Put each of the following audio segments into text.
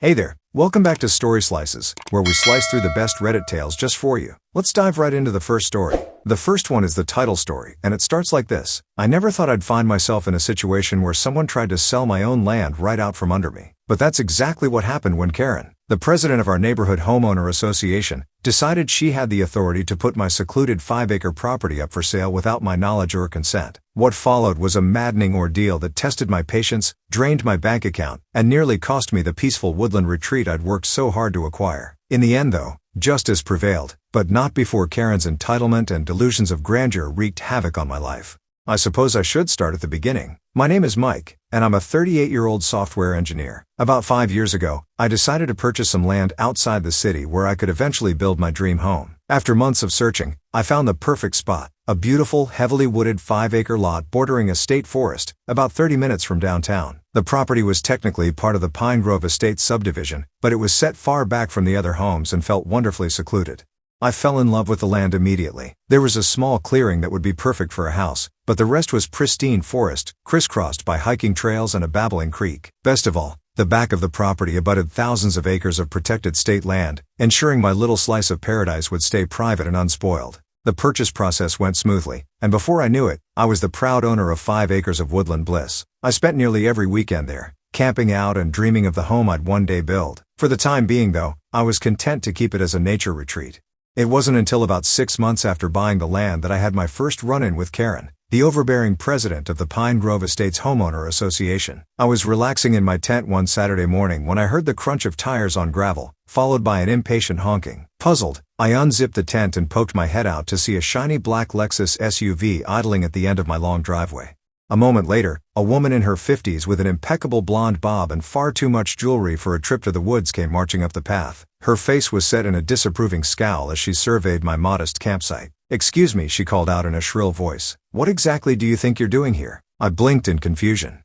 Hey there, welcome back to Story Slices, where we slice through the best Reddit tales just for you. Let's dive right into the first story. The first one is the Tittle story, and it starts like this. I never thought I'd find myself in a situation where someone tried to sell my own land right out from under me. But that's exactly what happened when Karen, the president of our neighborhood homeowner association, decided she had the authority to put my secluded 5-acre property up for sale without my knowledge or consent. What followed was a maddening ordeal that tested my patience, drained my bank account, and nearly cost me the peaceful woodland retreat I'd worked so hard to acquire. In the end though, justice prevailed, but not before Karen's entitlement and delusions of grandeur wreaked havoc on my life. I suppose I should start at the beginning. My name is Mike, and I'm a 38-year-old software engineer. About 5 years ago, I decided to purchase some land outside the city where I could eventually build my dream home. After months of searching, I found the perfect spot, a beautiful, heavily wooded 5-acre lot bordering a state forest, about 30 minutes from downtown. The property was technically part of the Pine Grove Estates subdivision, but it was set far back from the other homes and felt wonderfully secluded. I fell in love with the land immediately. There was a small clearing that would be perfect for a house, but the rest was pristine forest, crisscrossed by hiking trails and a babbling creek. Best of all, the back of the property abutted thousands of acres of protected state land, ensuring my little slice of paradise would stay private and unspoiled. The purchase process went smoothly, and before I knew it, I was the proud owner of 5 acres of woodland bliss. I spent nearly every weekend there, camping out and dreaming of the home I'd one day build. For the time being though, I was content to keep it as a nature retreat. It wasn't until about 6 months after buying the land that I had my first run-in with Karen, the overbearing president of the Pine Grove Estates Homeowner Association. I was relaxing in my tent one Saturday morning when I heard the crunch of tires on gravel, followed by an impatient honking. Puzzled, I unzipped the tent and poked my head out to see a shiny black Lexus SUV idling at the end of my long driveway. A moment later, a woman in her 50s with an impeccable blonde bob and far too much jewelry for a trip to the woods came marching up the path. Her face was set in a disapproving scowl as she surveyed my modest campsite. "Excuse me," she called out in a shrill voice. "What exactly do you think you're doing here?" I blinked in confusion.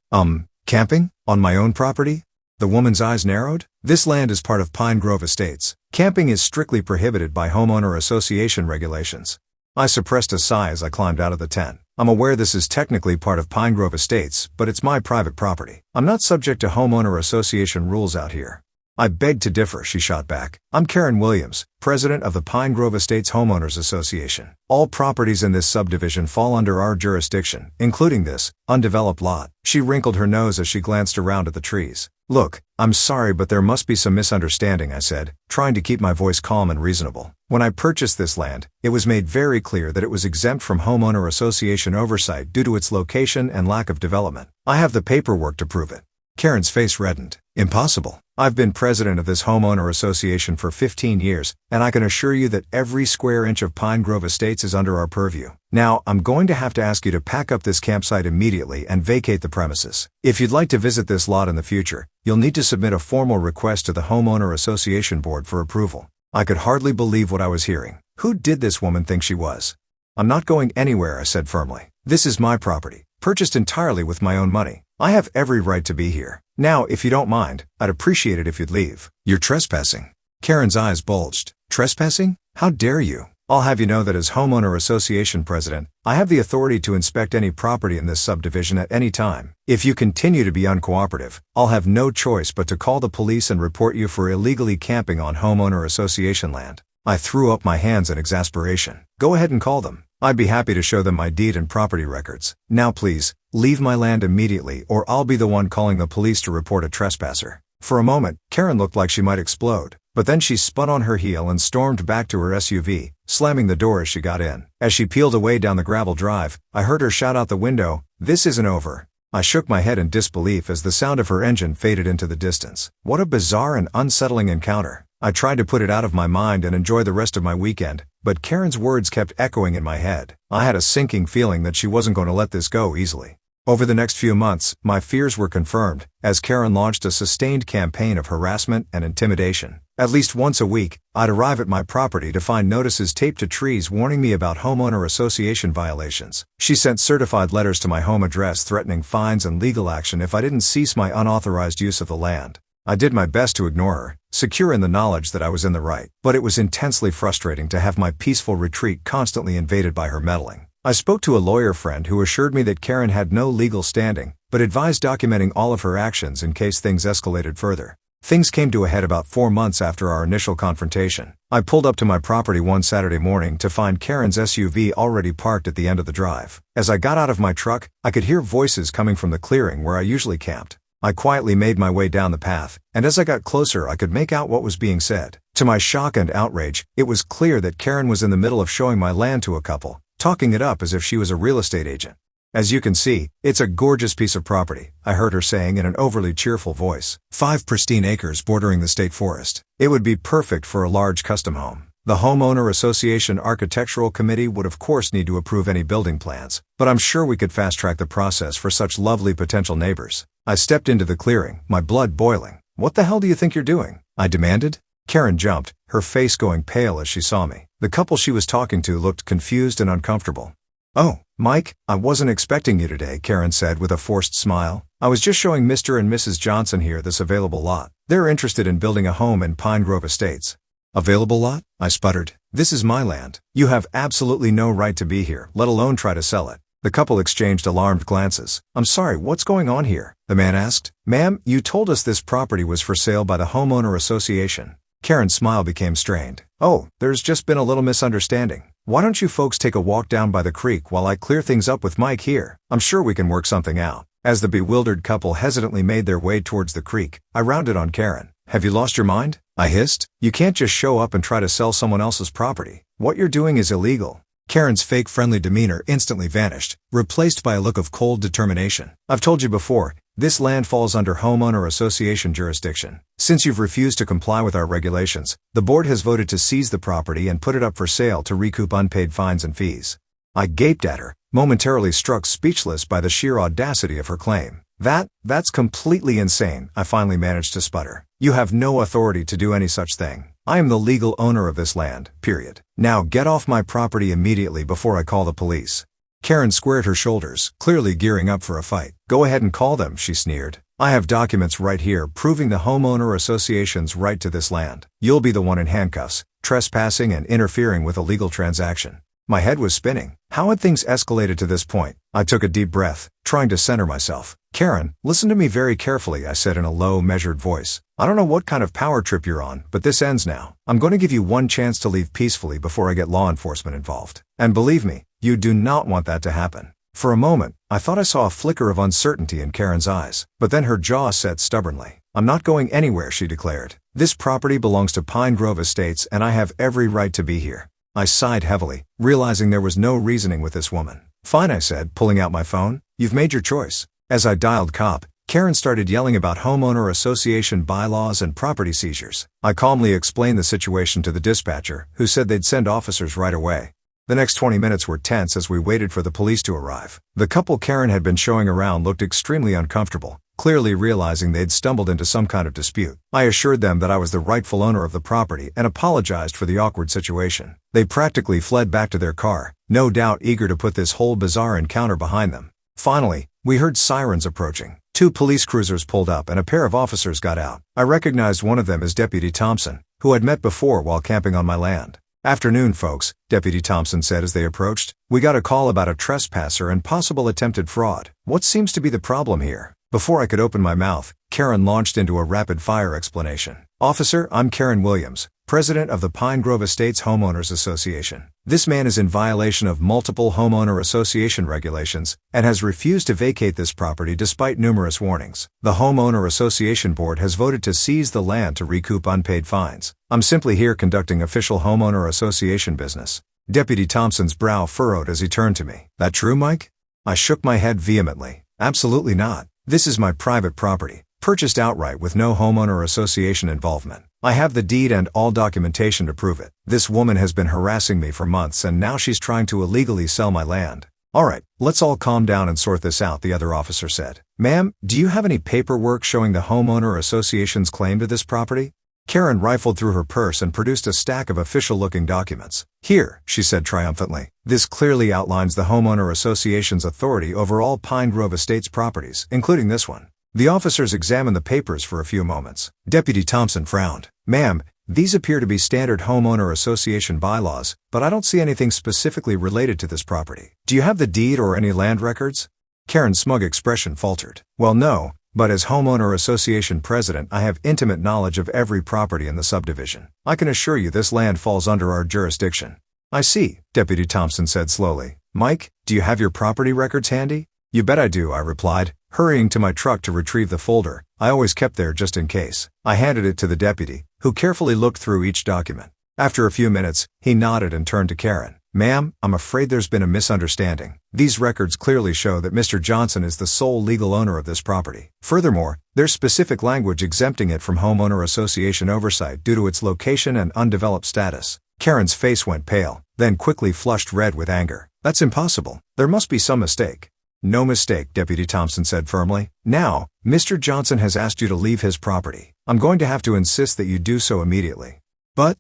Camping? On my own property?" The woman's eyes narrowed. "This land is part of Pine Grove Estates. Camping is strictly prohibited by homeowner association regulations." I suppressed a sigh as I climbed out of the tent. "I'm aware this is technically part of Pine Grove Estates, but it's my private property. I'm not subject to homeowner association rules out here." "I beg to differ," she shot back. "I'm Karen Williams, president of the Pine Grove Estates Homeowners Association. All properties in this subdivision fall under our jurisdiction, including this undeveloped lot." She wrinkled her nose as she glanced around at the trees. "Look, I'm sorry but there must be some misunderstanding," I said, trying to keep my voice calm and reasonable. "When I purchased this land, it was made very clear that it was exempt from homeowner association oversight due to its location and lack of development. I have the paperwork to prove it." Karen's face reddened. "Impossible. I've been president of this homeowner association for 15 years, and I can assure you that every square inch of Pine Grove Estates is under our purview. Now, I'm going to have to ask you to pack up this campsite immediately and vacate the premises. If you'd like to visit this lot in the future, you'll need to submit a formal request to the homeowner association board for approval." I could hardly believe what I was hearing. Who did this woman think she was? "I'm not going anywhere," I said firmly. "This is my property, purchased entirely with my own money. I have every right to be here. Now, if you don't mind, I'd appreciate it if you'd leave." "You're trespassing." Karen's eyes bulged. "Trespassing? How dare you? I'll have you know that as homeowner association president, I have the authority to inspect any property in this subdivision at any time. If you continue to be uncooperative, I'll have no choice but to call the police and report you for illegally camping on homeowner association land." I threw up my hands in exasperation. "Go ahead and call them. I'd be happy to show them my deed and property records. Now please, leave my land immediately or I'll be the one calling the police to report a trespasser." For a moment, Karen looked like she might explode, but then she spun on her heel and stormed back to her SUV, slamming the door as she got in. As she peeled away down the gravel drive, I heard her shout out the window, "This isn't over." I shook my head in disbelief as the sound of her engine faded into the distance. What a bizarre and unsettling encounter. I tried to put it out of my mind and enjoy the rest of my weekend, but Karen's words kept echoing in my head. I had a sinking feeling that she wasn't going to let this go easily. Over the next few months, my fears were confirmed, as Karen launched a sustained campaign of harassment and intimidation. At least once a week, I'd arrive at my property to find notices taped to trees warning me about homeowner association violations. She sent certified letters to my home address threatening fines and legal action if I didn't cease my unauthorized use of the land. I did my best to ignore her, secure in the knowledge that I was in the right, but it was intensely frustrating to have my peaceful retreat constantly invaded by her meddling. I spoke to a lawyer friend who assured me that Karen had no legal standing, but advised documenting all of her actions in case things escalated further. Things came to a head about 4 months after our initial confrontation. I pulled up to my property one Saturday morning to find Karen's SUV already parked at the end of the drive. As I got out of my truck, I could hear voices coming from the clearing where I usually camped. I quietly made my way down the path, and as I got closer I could make out what was being said. To my shock and outrage, it was clear that Karen was in the middle of showing my land to a couple, talking it up as if she was a real estate agent. "As you can see, it's a gorgeous piece of property," I heard her saying in an overly cheerful voice. 5 pristine acres bordering the state forest. It would be perfect for a large custom home. The Homeowner Association Architectural Committee would of course need to approve any building plans, but I'm sure we could fast-track the process for such lovely potential neighbors. I stepped into the clearing, my blood boiling. "What the hell do you think you're doing?" I demanded. Karen jumped, her face going pale as she saw me. The couple she was talking to looked confused and uncomfortable. "Oh, Mike, I wasn't expecting you today," Karen said with a forced smile. "I was just showing Mr. and Mrs. Johnson here this available lot. They're interested in building a home in Pine Grove Estates." "Available lot?" I sputtered. "This is my land. You have absolutely no right to be here, let alone try to sell it." The couple exchanged alarmed glances. "I'm sorry, what's going on here?" the man asked. "Ma'am, you told us this property was for sale by the Homeowner Association." Karen's smile became strained. "Oh, there's just been a little misunderstanding. Why don't you folks take a walk down by the creek while I clear things up with Mike here? I'm sure we can work something out." As the bewildered couple hesitantly made their way towards the creek, I rounded on Karen. "Have you lost your mind?" I hissed. "You can't just show up and try to sell someone else's property. What you're doing is illegal." Karen's fake friendly demeanor instantly vanished, replaced by a look of cold determination. "I've told you before, this land falls under Homeowner Association jurisdiction. Since you've refused to comply with our regulations, the board has voted to seize the property and put it up for sale to recoup unpaid fines and fees." I gaped at her, momentarily struck speechless by the sheer audacity of her claim. That's completely insane," I finally managed to sputter. "You have no authority to do any such thing. I am the legal owner of this land, period. Now get off my property immediately before I call the police." Karen squared her shoulders, clearly gearing up for a fight. "Go ahead and call them," she sneered. "I have documents right here proving the Homeowner Association's right to this land. You'll be the one in handcuffs, trespassing and interfering with a legal transaction." My head was spinning. How had things escalated to this point? I took a deep breath, trying to center myself. "Karen, listen to me very carefully," I said in a low, measured voice. "I don't know what kind of power trip you're on, but this ends now. I'm going to give you one chance to leave peacefully before I get law enforcement involved. And believe me, you do not want that to happen." For a moment, I thought I saw a flicker of uncertainty in Karen's eyes, but then her jaw set stubbornly. "I'm not going anywhere," she declared. "This property belongs to Pine Grove Estates and I have every right to be here." I sighed heavily, realizing there was no reasoning with this woman. "Fine," I said, pulling out my phone. "You've made your choice." As I dialed cop, Karen started yelling about Homeowner Association bylaws and property seizures. I calmly explained the situation to the dispatcher, who said they'd send officers right away. The next 20 minutes were tense as we waited for the police to arrive. The couple Karen had been showing around looked extremely uncomfortable, clearly realizing they'd stumbled into some kind of dispute. I assured them that I was the rightful owner of the property and apologized for the awkward situation. They practically fled back to their car, no doubt eager to put this whole bizarre encounter behind them. Finally, we heard sirens approaching. 2 police cruisers pulled up and a pair of officers got out. I recognized one of them as Deputy Thompson, who I'd met before while camping on my land. "Afternoon, folks," Deputy Thompson said as they approached. "We got a call about a trespasser and possible attempted fraud. What seems to be the problem here?" Before I could open my mouth, Karen launched into a rapid-fire explanation. "Officer, I'm Karen Williams, president of the Pine Grove Estates Homeowners Association. This man is in violation of multiple Homeowner Association regulations and has refused to vacate this property despite numerous warnings. The Homeowner Association Board has voted to seize the land to recoup unpaid fines. I'm simply here conducting official Homeowner Association business." Deputy Thompson's brow furrowed as he turned to me. "That true, Mike?" I shook my head vehemently. "Absolutely not. This is my private property, purchased outright with no homeowner association involvement. I have the deed and all documentation to prove it. This woman has been harassing me for months and now she's trying to illegally sell my land." "All right, let's all calm down and sort this out," the other officer said. "Ma'am, do you have any paperwork showing the homeowner association's claim to this property?" Karen rifled through her purse and produced a stack of official-looking documents. "Here," she said triumphantly. "This clearly outlines the Homeowner Association's authority over all Pine Grove Estates properties, including this one." The officers examined the papers for a few moments. Deputy Thompson frowned. "Ma'am, these appear to be standard Homeowner Association bylaws, but I don't see anything specifically related to this property. Do you have the deed or any land records?" Karen's smug expression faltered. "Well, no, but as homeowner association president I have intimate knowledge of every property in the subdivision. I can assure you this land falls under our jurisdiction. I see, Deputy Thompson said slowly. Mike, do you have your property records handy? You bet I do, I replied, hurrying to my truck to retrieve the folder I always kept there just in case. I handed it to the deputy, who carefully looked through each document. After a few minutes, he nodded and turned to Karen. Ma'am, I'm afraid there's been a misunderstanding. These records clearly show that Mr. Johnson is the sole legal owner of this property. Furthermore, there's specific language exempting it from homeowner association oversight due to its location and undeveloped status. Karen's face went pale, then quickly flushed red with anger. That's impossible. There must be some mistake. No mistake, Deputy Thompson said firmly. Now, Mr. Johnson has asked you to leave his property. I'm going to have to insist that you do so immediately. But,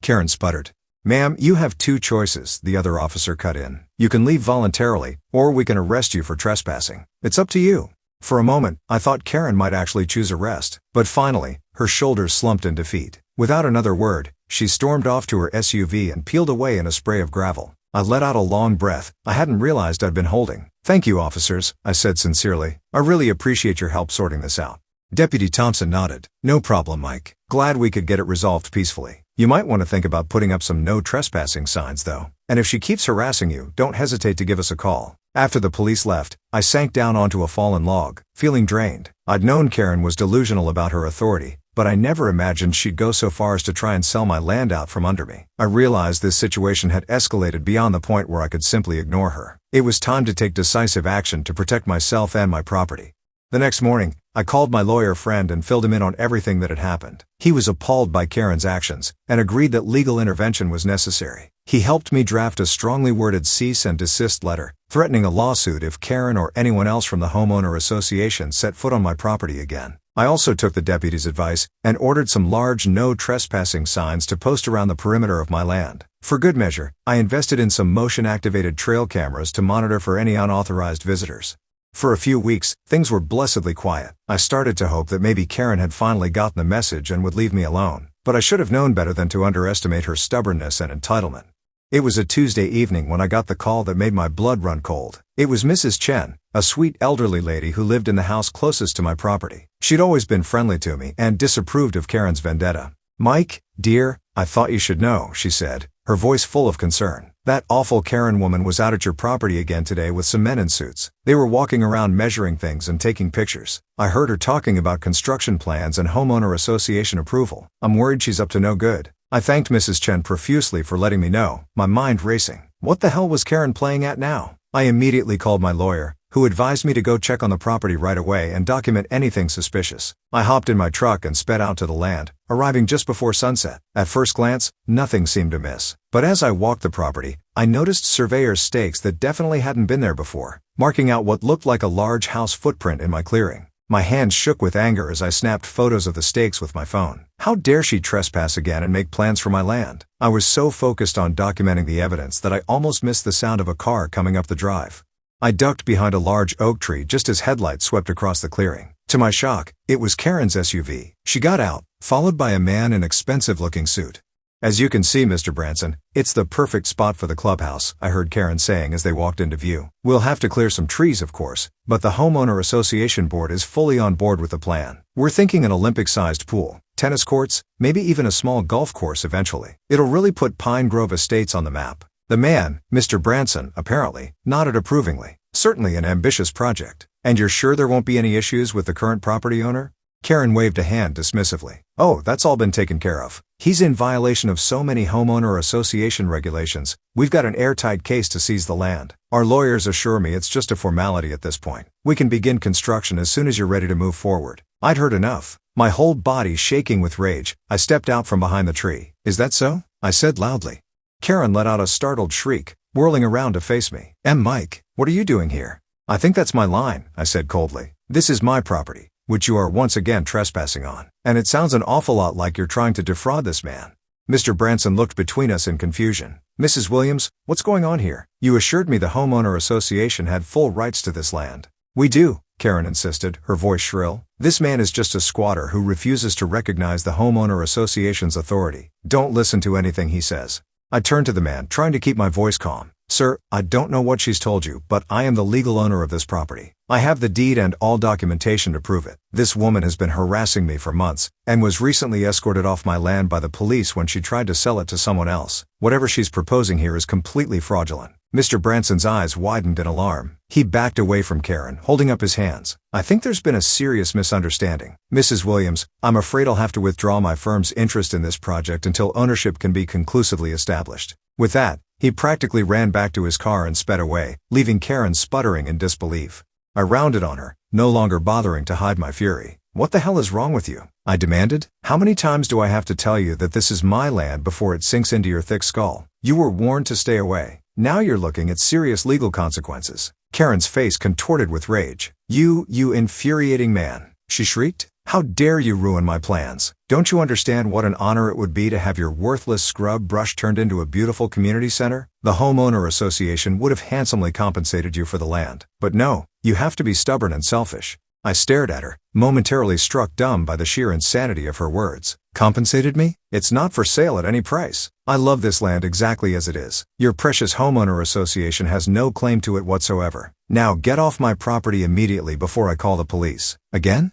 Karen sputtered. Ma'am, you have two choices, the other officer cut in. You can leave voluntarily, or we can arrest you for trespassing. It's up to you. For a moment, I thought Karen might actually choose arrest, but finally, her shoulders slumped in defeat. Without another word, she stormed off to her SUV and peeled away in a spray of gravel. I let out a long breath I hadn't realized I'd been holding. Thank you, officers, I said sincerely. I really appreciate your help sorting this out. Deputy Thompson nodded. No problem, Mike. Glad we could get it resolved peacefully. You might want to think about putting up some no trespassing signs though. And if she keeps harassing you, don't hesitate to give us a call. After the police left, I sank down onto a fallen log, feeling drained. I'd known Karen was delusional about her authority, but I never imagined she'd go so far as to try and sell my land out from under me. I realized this situation had escalated beyond the point where I could simply ignore her. It was time to take decisive action to protect myself and my property. The next morning, I called my lawyer friend and filled him in on everything that had happened. He was appalled by Karen's actions and agreed that legal intervention was necessary. He helped me draft a strongly worded cease and desist letter, threatening a lawsuit if Karen or anyone else from the homeowner association set foot on my property again. I also took the deputy's advice and ordered some large no trespassing signs to post around the perimeter of my land. For good measure, I invested in some motion-activated trail cameras to monitor for any unauthorized visitors. For a few weeks, things were blessedly quiet. I started to hope that maybe Karen had finally gotten the message and would leave me alone, but I should have known better than to underestimate her stubbornness and entitlement. It was a Tuesday evening when I got the call that made my blood run cold. It was Mrs. Chen, a sweet elderly lady who lived in the house closest to my property. She'd always been friendly to me and disapproved of Karen's vendetta. Mike, dear, I thought you should know, she said, her voice full of concern. That awful Karen woman was out at your property again today with some men in suits. They were walking around measuring things and taking pictures. I heard her talking about construction plans and homeowner association approval. I'm worried she's up to no good. I thanked Mrs. Chen profusely for letting me know, my mind racing. What the hell was Karen playing at now? I immediately called my lawyer, who advised me to go check on the property right away and document anything suspicious. I hopped in my truck and sped out to the land, arriving just before sunset. At first glance, nothing seemed amiss. But as I walked the property, I noticed surveyor's stakes that definitely hadn't been there before, marking out what looked like a large house footprint in my clearing. My hands shook with anger as I snapped photos of the stakes with my phone. How dare she trespass again and make plans for my land? I was so focused on documenting the evidence that I almost missed the sound of a car coming up the drive. I ducked behind a large oak tree just as headlights swept across the clearing. To my shock, it was Karen's SUV. She got out, followed by a man in an expensive-looking suit. As you can see, Mr. Branson, it's the perfect spot for the clubhouse, I heard Karen saying as they walked into view. We'll have to clear some trees, of course, but the homeowner association board is fully on board with the plan. We're thinking an Olympic-sized pool, tennis courts, maybe even a small golf course eventually. It'll really put Pine Grove Estates on the map. The man, Mr. Branson, apparently, nodded approvingly. Certainly an ambitious project. And you're sure there won't be any issues with the current property owner? Karen waved a hand dismissively. Oh, that's all been taken care of. He's in violation of so many homeowner association regulations. We've got an airtight case to seize the land. Our lawyers assure me it's just a formality at this point. We can begin construction as soon as you're ready to move forward. I'd heard enough. My whole body shaking with rage, I stepped out from behind the tree. Is that so? I said loudly. Karen let out a startled shriek, whirling around to face me. Mike, what are you doing here? I think that's my line, I said coldly. This is my property, which you are once again trespassing on. And it sounds an awful lot like you're trying to defraud this man. Mr. Branson looked between us in confusion. Mrs. Williams, what's going on here? You assured me the homeowner association had full rights to this land. We do, Karen insisted, her voice shrill. This man is just a squatter who refuses to recognize the homeowner association's authority. Don't listen to anything he says. I turned to the man, trying to keep my voice calm. Sir, I don't know what she's told you, but I am the legal owner of this property. I have the deed and all documentation to prove it. This woman has been harassing me for months, and was recently escorted off my land by the police when she tried to sell it to someone else. Whatever she's proposing here is completely fraudulent. Mr. Branson's eyes widened in alarm. He backed away from Karen, holding up his hands. I think there's been a serious misunderstanding. Mrs. Williams, I'm afraid I'll have to withdraw my firm's interest in this project until ownership can be conclusively established. With that, he practically ran back to his car and sped away, leaving Karen sputtering in disbelief. I rounded on her, no longer bothering to hide my fury. What the hell is wrong with you? I demanded. How many times do I have to tell you that this is my land before it sinks into your thick skull? You were warned to stay away. Now you're looking at serious legal consequences. Karen's face contorted with rage. You infuriating man, she shrieked. How dare you ruin my plans? Don't you understand what an honor it would be to have your worthless scrub brush turned into a beautiful community center? The homeowner association would have handsomely compensated you for the land. But no, you have to be stubborn and selfish. I stared at her, momentarily struck dumb by the sheer insanity of her words. Compensated me? It's not for sale at any price. I love this land exactly as it is. Your precious homeowner association has no claim to it whatsoever. Now get off my property immediately before I call the police. Again?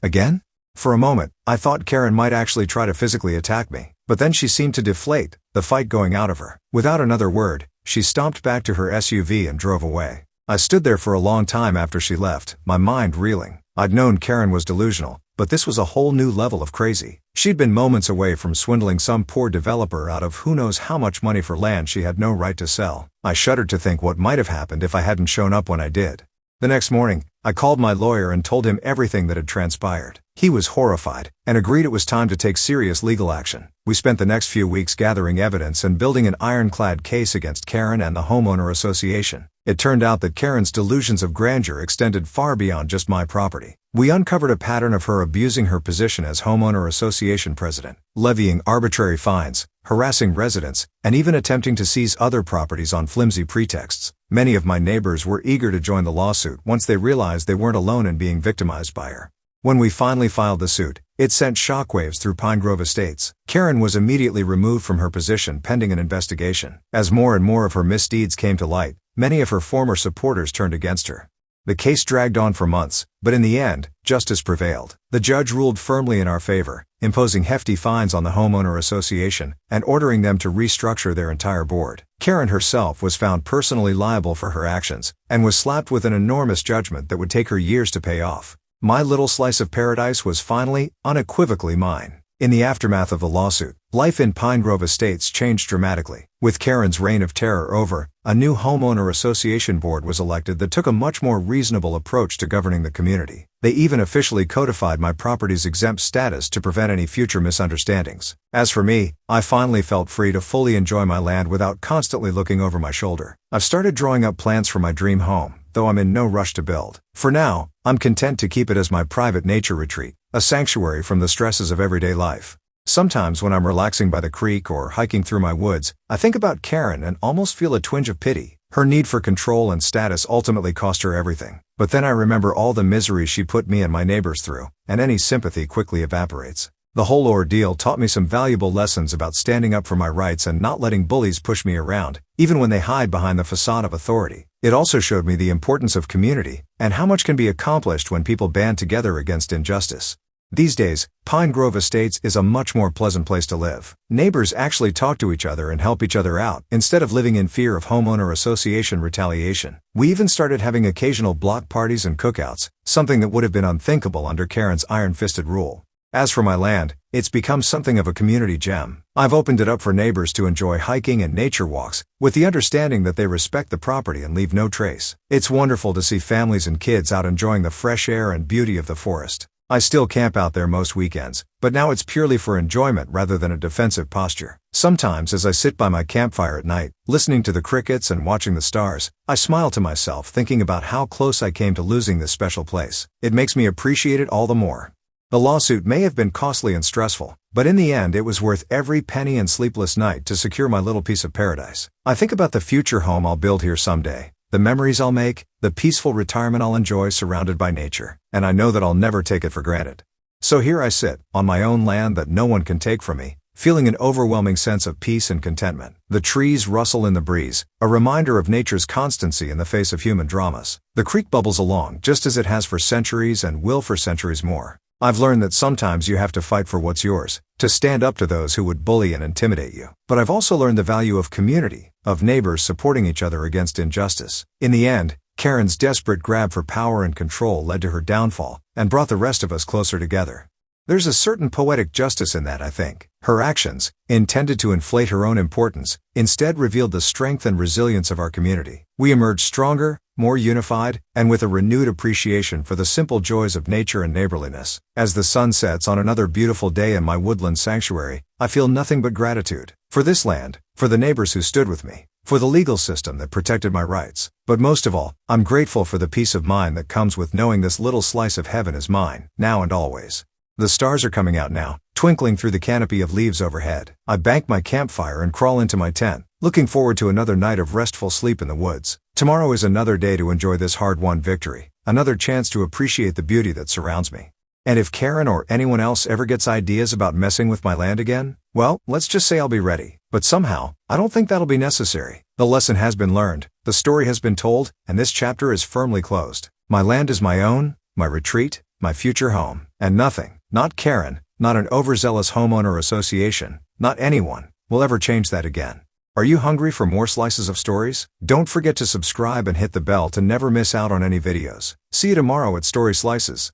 For a moment, I thought Karen might actually try to physically attack me, but then she seemed to deflate, the fight going out of her. Without another word, she stomped back to her SUV and drove away. I stood there for a long time after she left, my mind reeling. I'd known Karen was delusional, but this was a whole new level of crazy. She'd been moments away from swindling some poor developer out of who knows how much money for land she had no right to sell. I shuddered to think what might have happened if I hadn't shown up when I did. The next morning, I called my lawyer and told him everything that had transpired. He was horrified, and agreed it was time to take serious legal action. We spent the next few weeks gathering evidence and building an ironclad case against Karen and the homeowner association. It turned out that Karen's delusions of grandeur extended far beyond just my property. We uncovered a pattern of her abusing her position as homeowner association president, levying arbitrary fines, harassing residents, and even attempting to seize other properties on flimsy pretexts. Many of my neighbors were eager to join the lawsuit once they realized they weren't alone in being victimized by her. When we finally filed the suit, it sent shockwaves through Pine Grove Estates. Karen was immediately removed from her position pending an investigation. As more and more of her misdeeds came to light, many of her former supporters turned against her. The case dragged on for months, but in the end, justice prevailed. The judge ruled firmly in our favor, imposing hefty fines on the homeowner association and ordering them to restructure their entire board. Karen herself was found personally liable for her actions and was slapped with an enormous judgment that would take her years to pay off. My little slice of paradise was finally, unequivocally mine. In the aftermath of the lawsuit, life in Pine Grove Estates changed dramatically. With Karen's reign of terror over, a new homeowner association board was elected that took a much more reasonable approach to governing the community. They even officially codified my property's exempt status to prevent any future misunderstandings. As for me, I finally felt free to fully enjoy my land without constantly looking over my shoulder. I've started drawing up plans for my dream home, though I'm in no rush to build. For now, I'm content to keep it as my private nature retreat, a sanctuary from the stresses of everyday life. Sometimes when I'm relaxing by the creek or hiking through my woods, I think about Karen and almost feel a twinge of pity. Her need for control and status ultimately cost her everything. But then I remember all the misery she put me and my neighbors through, and any sympathy quickly evaporates. The whole ordeal taught me some valuable lessons about standing up for my rights and not letting bullies push me around, even when they hide behind the facade of authority. It also showed me the importance of community, and how much can be accomplished when people band together against injustice. These days, Pine Grove Estates is a much more pleasant place to live. Neighbors actually talk to each other and help each other out, instead of living in fear of homeowner association retaliation. We even started having occasional block parties and cookouts, something that would have been unthinkable under Karen's iron-fisted rule. As for my land, it's become something of a community gem. I've opened it up for neighbors to enjoy hiking and nature walks, with the understanding that they respect the property and leave no trace. It's wonderful to see families and kids out enjoying the fresh air and beauty of the forest. I still camp out there most weekends, but now it's purely for enjoyment rather than a defensive posture. Sometimes as I sit by my campfire at night, listening to the crickets and watching the stars, I smile to myself thinking about how close I came to losing this special place. It makes me appreciate it all the more. The lawsuit may have been costly and stressful, but in the end it was worth every penny and sleepless night to secure my little piece of paradise. I think about the future home I'll build here someday, the memories I'll make, the peaceful retirement I'll enjoy surrounded by nature, and I know that I'll never take it for granted. So here I sit, on my own land that no one can take from me, feeling an overwhelming sense of peace and contentment. The trees rustle in the breeze, a reminder of nature's constancy in the face of human dramas. The creek bubbles along just as it has for centuries and will for centuries more. I've learned that sometimes you have to fight for what's yours, to stand up to those who would bully and intimidate you. But I've also learned the value of community, of neighbors supporting each other against injustice. In the end, Karen's desperate grab for power and control led to her downfall, and brought the rest of us closer together. There's a certain poetic justice in that, I think. Her actions, intended to inflate her own importance, instead revealed the strength and resilience of our community. We emerged stronger, more unified, and with a renewed appreciation for the simple joys of nature and neighborliness. As the sun sets on another beautiful day in my woodland sanctuary, I feel nothing but gratitude. For this land, for the neighbors who stood with me, for the legal system that protected my rights. But most of all, I'm grateful for the peace of mind that comes with knowing this little slice of heaven is mine, now and always. The stars are coming out now, twinkling through the canopy of leaves overhead. I bank my campfire and crawl into my tent, looking forward to another night of restful sleep in the woods. Tomorrow is another day to enjoy this hard-won victory, another chance to appreciate the beauty that surrounds me. And if Karen or anyone else ever gets ideas about messing with my land again, well, let's just say I'll be ready. But somehow, I don't think that'll be necessary. The lesson has been learned, the story has been told, and this chapter is firmly closed. My land is my own, my retreat, my future home. And nothing, not Karen, not an overzealous homeowner association, not anyone, will ever change that again. Are you hungry for more slices of stories? Don't forget to subscribe and hit the bell to never miss out on any videos. See you tomorrow at Story Slices.